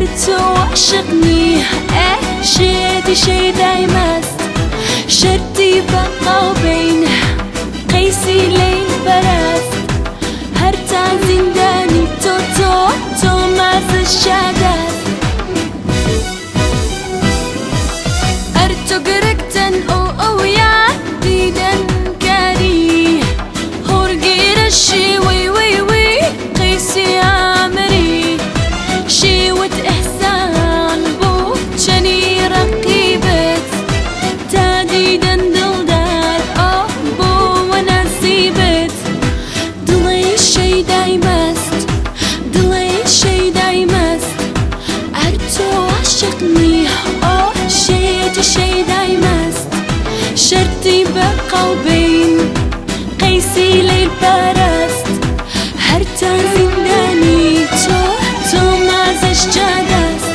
أرتو عشقني شيدي شيداي مست شرتي بقى بين قيسي ليل برست هرتا زنداني تو ماز الشادات أرتو قرقتن أو يا ديدن كاري هورقي رشي وي قيسي عمري شيوة إحسان بو شني رقيبت تاديدا دلدار بو ونسيبت دلي شي داي مست دلي شي داي مست أرتو عشقني شي داي مست شرتي بقى وبين قيسي ليل برست هرتا زنداني تو مازش جادست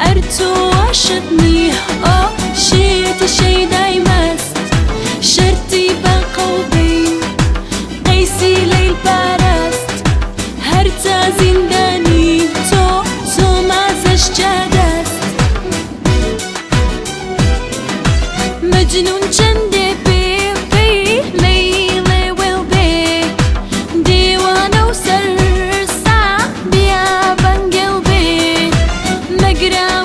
أرتو عشقني شي داي مست شرتي بقى وبين قيسي ليل برست هرتا زنداني تو مازش جادست مجنون جندي بي ليلي والبي ديوانه وسرسع بيا بن قلبي مقرا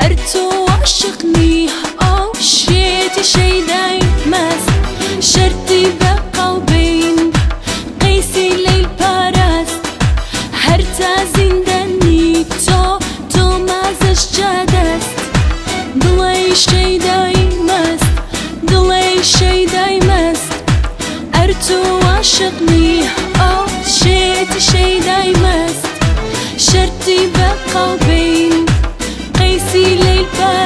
أرتو عشقني شي داي مست شرتي بقى وبين قيسي ليل برست هرتا زنداني تو مازش جادست دلي شي داي مست أرتو عشقني شي داي مست شرتي بقى وبين قيسي ليل برست